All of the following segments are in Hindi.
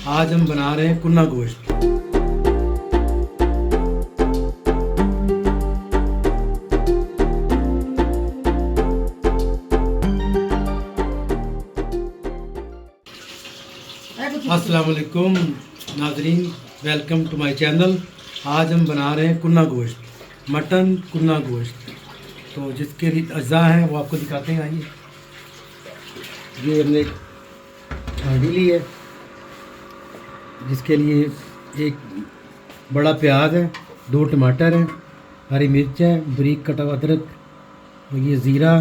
आज हम बना रहे हैं कुन्ना गोश्त। अस्सलाम वालेकुम नाजरीन, वेलकम टू माय चैनल। आज हम बना रहे हैं कुन्ना गोश्त, मटन कुन्ना गोश्त। तो जिसके लिए अज़ा हैं वो आपको दिखाते हैं। आइए, ये हमने हांडी ली है, जिसके लिए एक बड़ा प्याज है, 2 टमाटर हैं, हरी मिर्च है, बारीक कटा हुआ अदरक, और ये ज़ीरा,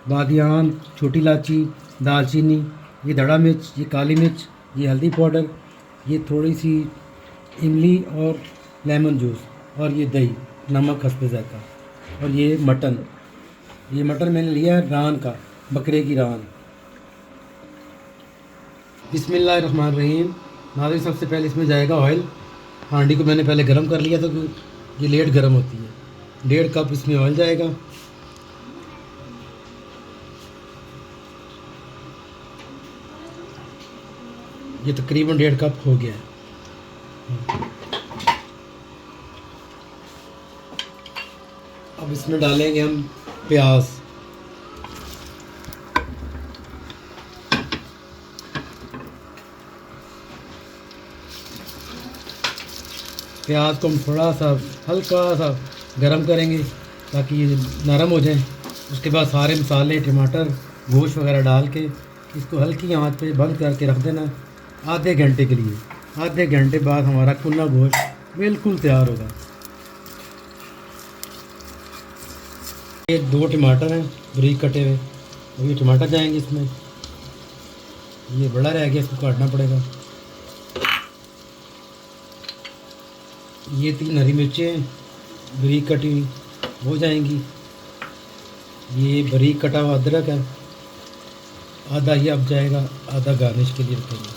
बादियान, छोटी इलायची, दालचीनी, ये धड़ा मिर्च, ये काली मिर्च, ये हल्दी पाउडर, ये थोड़ी सी इमली और लेमन जूस, और ये दही, नमक हस्बे ज़ायक़ा, और ये मटन। ये मटन मैंने लिया है रान का, बकरे की रान। बिस्मिल्लाहिर्रहमानिर्रहीम। नाज़रीन, सबसे पहले इसमें जाएगा ऑयल। हांडी को मैंने पहले गरम कर लिया था, तो ये लेट गरम होती है। 1.5 कप इसमें ऑयल जाएगा। ये तकरीबन 1.5 कप हो गया है। अब इसमें डालेंगे हम प्याज। प्याज को हम थोड़ा सा हल्का सा गरम करेंगे ताकि ये नरम हो जाए। उसके बाद सारे मसाले, टमाटर, गोश्त वगैरह डाल के इसको हल्की आंच पे बंद करके रख देना आधे घंटे के लिए। आधे घंटे बाद हमारा कुन्ना गोश्त बिल्कुल तैयार होगा। ये 2 टमाटर हैं बारीक कटे हुए, अब ये टमाटर जाएंगे इसमें। ये बड़ा रह गया, इसको काटना पड़ेगा। ये 3 हरी मिर्चें बारीक कटी हुई हो जाएंगी। ये बारीक कटा हुआ अदरक है, आधा ये अब जाएगा, आधा गार्निश के लिए रखेंगे।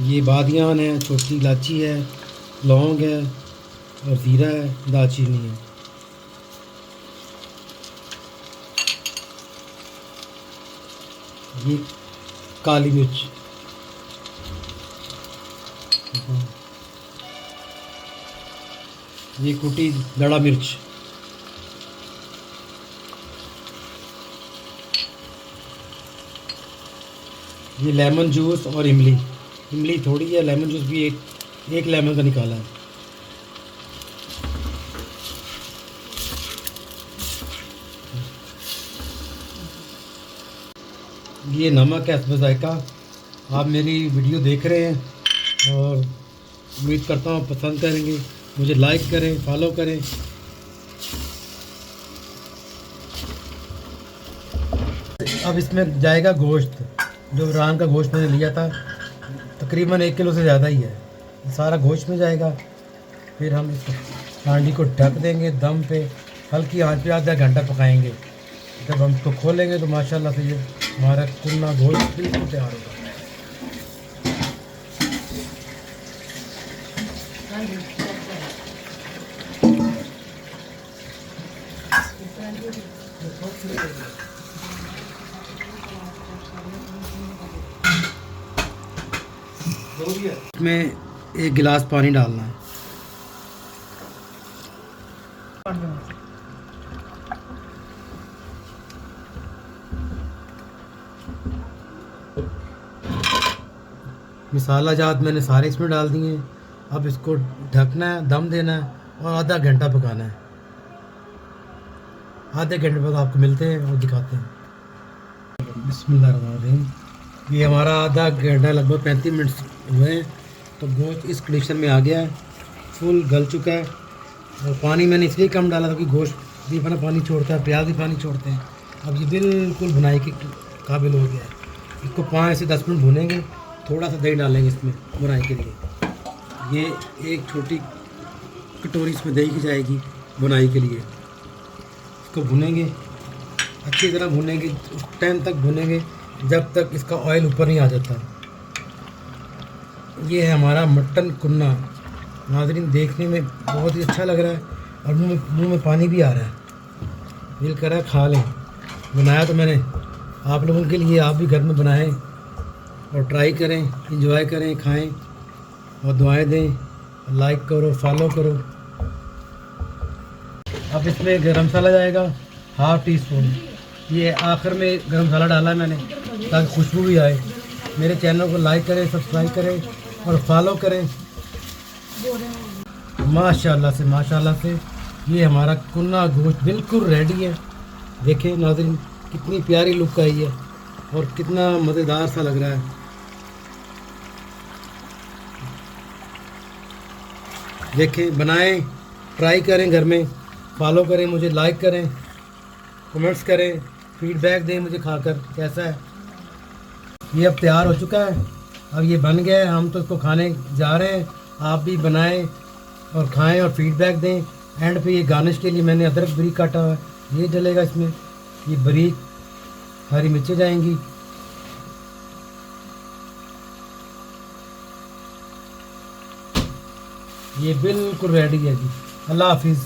ये बादियान है, छोटी इलायची है, लौंग है, और ज़ीरा है, दालचीनी है। ये काली मिर्च, ये कुटी दड़ा मिर्च, ये लेमन जूस और इमली। इमली थोड़ी है, लेमन जूस भी एक लेमन का निकाला है। ये नमक है हस्बे ज़ायक़ा। आप मेरी वीडियो देख रहे हैं और उम्मीद करता हूँ पसंद करेंगे। मुझे लाइक करें, फॉलो करें। अब इसमें जाएगा गोश्त, जो रान का गोश्त मैंने लिया था, तकरीबन 1 किलो से ज़्यादा ही है। सारा गोश्त में जाएगा। फिर हम इस हांडी को ढक देंगे दम पे, हल्की आंच पे आधा घंटा पकाएंगे। जब हम इसको खोलेंगे तो माशाल्लाह से ये हमारा कुन्ना गोश्त बिल्कुल तैयार होगा। इसमें 1 गिलास पानी डालना है। मसाला जात मैंने सारे इसमें डाल दिए हैं। अब इसको ढकना है, दम देना है और आधा घंटा पकाना है। आधे घंटे बाद आपको मिलते हैं और दिखाते हैं। बिस्मिल्लाहिर्रहमानिर्रहीम। ये हमारा आधा घंटा, लगभग 35 मिनट हुए हैं। तो गोश्त इस कंडीशन में आ गया है, फुल गल चुका है। और पानी मैंने इसलिए कम डाला था कि गोश्त भी अपना पानी छोड़ता है, प्याज भी पानी छोड़ते हैं। अब ये बिल्कुल भुनाई के काबिल हो गया है। इसको 5 से 10 मिनट भुनेंगे। थोड़ा सा दही डालेंगे इसमें भुनाई के लिए। ये एक छोटी कटोरी इसमें दही की जाएगी भुनाई के लिए। इसको भुनेंगे, अच्छी तरह भुनेंगे, उस टाइम तक भुनेंगे जब तक इसका ऑयल ऊपर नहीं आ जाता। ये है हमारा मटन कुन्ना। नाज़रीन, देखने में बहुत ही अच्छा लग रहा है और मुंह में पानी भी आ रहा है। दिल कर रहा है खा लें। बनाया तो मैंने आप लोगों के लिए आप भी घर में बनाएं और ट्राई करें, इंजॉय करें, खाएं और दुआएं दें। लाइक करो, फॉलो करो। अब इसमें गरम मसाला जाएगा ½ टीस्पून। ये आखिर में गरम मसाला डाला है मैंने ताकि खुशबू भी आए। मेरे चैनल को लाइक करें, सब्सक्राइब करें और फॉलो करें। माशाल्लाह से ये हमारा कुन्ना गोश्त बिल्कुल रेडी है। देखें नाज़रीन, कितनी प्यारी लुक आई है और कितना मज़ेदार सा लग रहा है। देखें, बनाएं, ट्राई करें घर में, फॉलो करें, मुझे लाइक करें, कमेंट्स करें, फीडबैक दें मुझे खाकर कैसा है। ये अब तैयार हो चुका है, अब ये बन गया है, हम तो इसको खाने जा रहे हैं। आप भी बनाएं और खाएं और फीडबैक दें। एंड पे ये गार्निश के लिए मैंने अदरक बारीक काटा हुआ है, ये डलेगा इसमें। ये बारीक हरी मिर्चें जाएंगी। ये बिल्कुल रेडी है जी। अल्लाह हाफिज़।